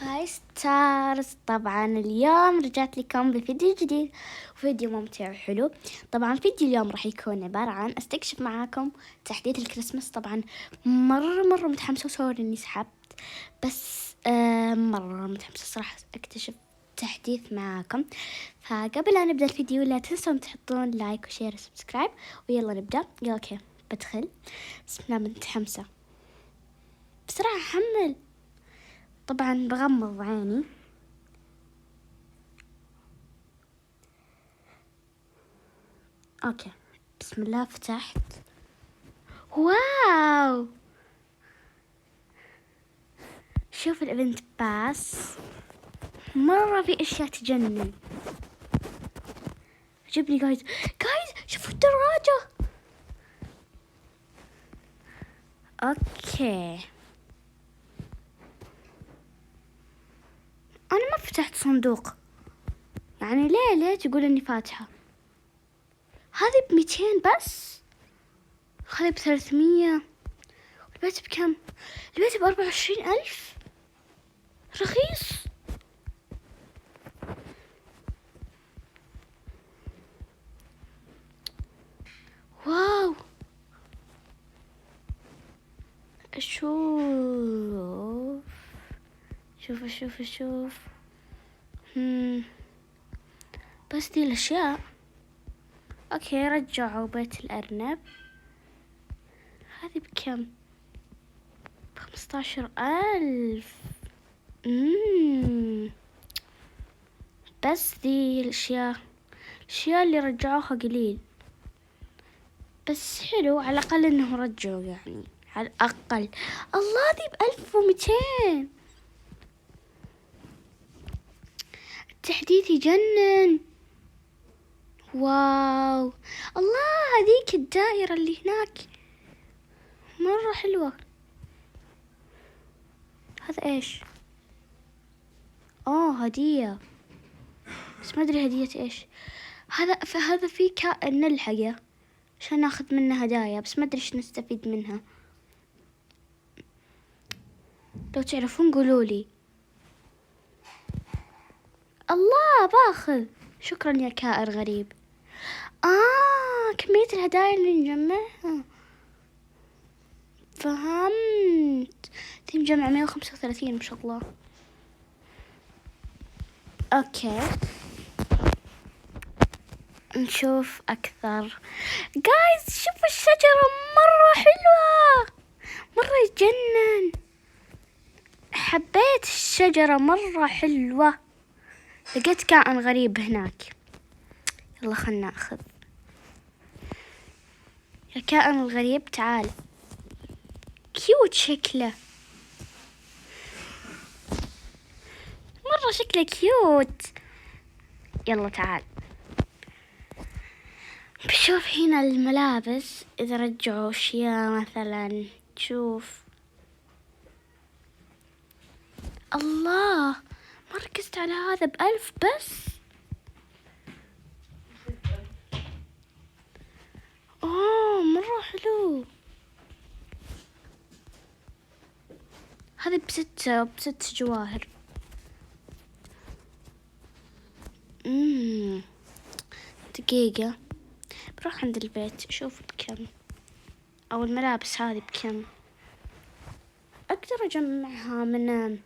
هاي ستارز، طبعا اليوم رجعت لكم بفيديو جديد وفيديو ممتع وحلو. طبعا فيديو اليوم راح يكون عبارة عن استكشف معاكم تحديث الكريسماس. طبعا مرة متحمسة، وسوري اني سحبت، بس مرة متحمسة صراحة اكتشف تحديث معاكم. فقبل لا نبدأ الفيديو لا تنسون تحطون لايك وشير وسبسكرايب، ويلا نبدأ. يلا اوكي بدخل. بسم الله، متحمسة بسرعة حمل. طبعا بغمض عيني. اوكي بسم الله، فتحت. واو، شوف الايفنت باس، مرة في اشياء تجنن. عجبني جايز شوفوا الدراجة. اوكي انا ما فتحت صندوق، يعني ليه تقول اني فاتحة؟ هذه ب200 بس، هذه ب300. البيت بكم؟ البيت ب24,000، رخيص. واو، شوف. بس دي الأشياء. أوكي رجعوا بيت الأرنب. هذه بكم؟ ب15,000. بس دي الأشياء اللي رجعوها قليل، بس حلو على الأقل إنه رجعوا، يعني على الأقل. الله، دي ب1200. التحديث يجنن. واو، الله، هذيك الدائرة اللي هناك مرة حلوة. هذا ايش؟ هدية، بس ما ادري هدية ايش. هذا في كائن نلحقه عشان ناخذ منه هدايا، بس ما ادري ايش نستفيد منها. لو تعرفون قولولي. الله، باخذ. شكرا يا كائن غريب. كمية الهدايا اللي نجمعها، فهمت. مجمع 135 ما شاء الله. اوكي نشوف اكثر. جايز شوفوا الشجرة، مرة حلوة، مرة يجنن. حبيت الشجرة، مرة حلوة. لقيت كائن غريب هناك. يلا خلنا ناخذ. يا كائن الغريب تعال، كيوت شكله، مرة شكله كيوت. يلا تعال. بشوف هنا الملابس، إذا رجعوا أشياء مثلا. شوف، الله، ما ركزت على هذا، ب1000 بس. مرة حلو. هذا بست جواهر. دقيقة بروح عند البيت شوف بكم، أو الملابس هذه بكم. أقدر أجمعها من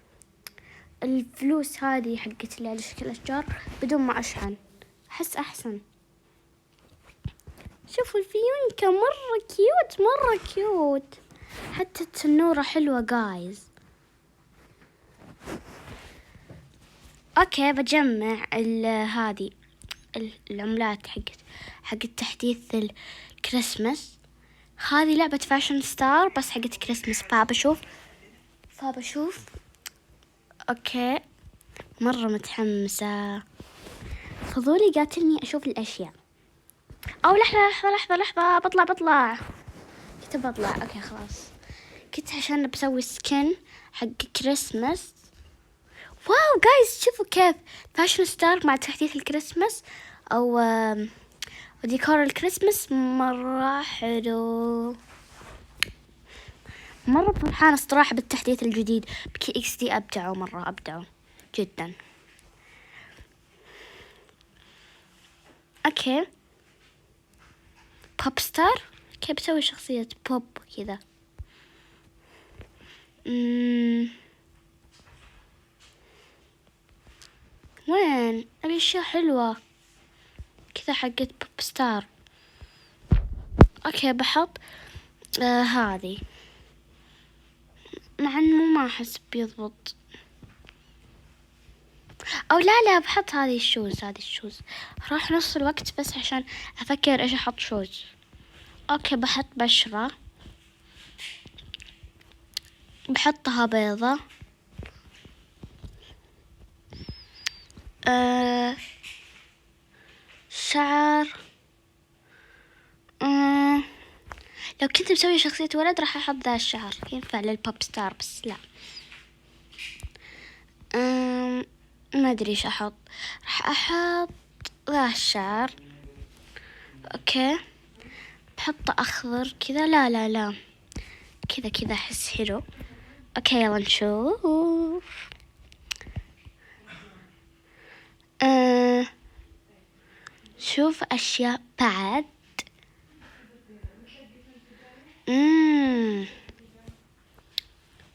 الفلوس هذه حقت اللي على شكل أشجار بدون ما أشحن، أحس أحسن. شوفوا الفيونكة، مرة كيوت. حتى التنورة حلوة جايز. اوكي بجمع هذه العملات حقت تحديث الكريسماس. هذه لعبة فاشن ستار بس حقت كريسماس، فبشوف. اوكي مرة متحمسة، فضولي قاتلني اشوف الاشياء. او لحظة، بطلع. كنت بطلع. اوكي خلاص، كنت عشان بسوي سكن حق كريسماس. واو جايز شوفوا كيف فاشن ستار مع تحديث الكريسماس او ديكور الكريسماس، مرة حلو. مرة فرحانة الصراحة بالتحديث الجديد بكي اكس دي. أبدعوا مرة، أبدعوا جدا. اوكي بوب ستار. كيف بسوي شخصية بوب كذا؟ وين أبي أشياء حلوة كذا حقت بوب ستار. اوكي بحط هذه، مع انه ما احس بيضبط. او لا بحط هذه الشوز، هذه الشوز راح نص الوقت بس عشان افكر ايش احط شوز. اوكي بحط بشرة، بحطها بيضة. شعر. لو كنت مسوي شخصية ولد راح احط ذا الشعر، ينفع للبوب ستار بس لا. ما ادري ايش احط. راح احط ذا الشعر. اوكي بحطه اخضر كذا. لا كذا احس حلو. اوكي يلا نشوف. شوف اشياء بعد.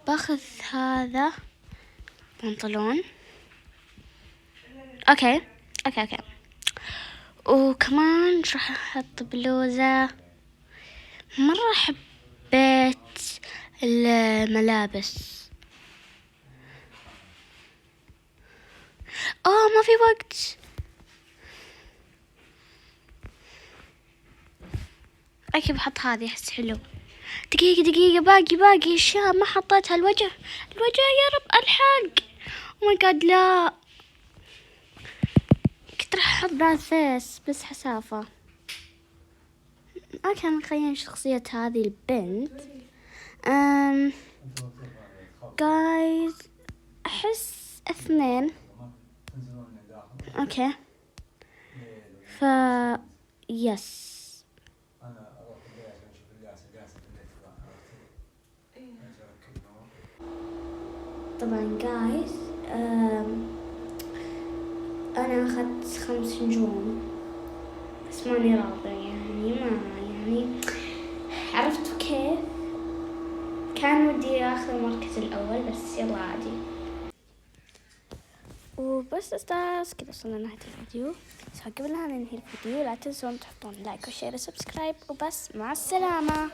باخذ هذا بنطلون. اوكي وكمان راح احط بلوزة. مرة حبيت الملابس. ما في وقت. اوكي بحط هذه احس حلو. دقيقة باقي اشياء ما حطيتها. الوجه يا رب الحق. او ماي جاد لا، كنت راح احط ذا فيس بس حسافة. اوكي نخيل شخصية هذه البنت. جايز احس 2. اوكي يس. طبعا جايز انا اخذت 5 نجوم بس ماني راضية يعني عرفتوا كيف؟ كان ودي اخذ المركز الاول بس يلا عادي. وبس استاذ كذا وصلنا لنهاية الفيديو. بس قبل لا ننهي الفيديو لا تنسون تحطون لايك وشير وسبسكرايب وبس. مع السلامة.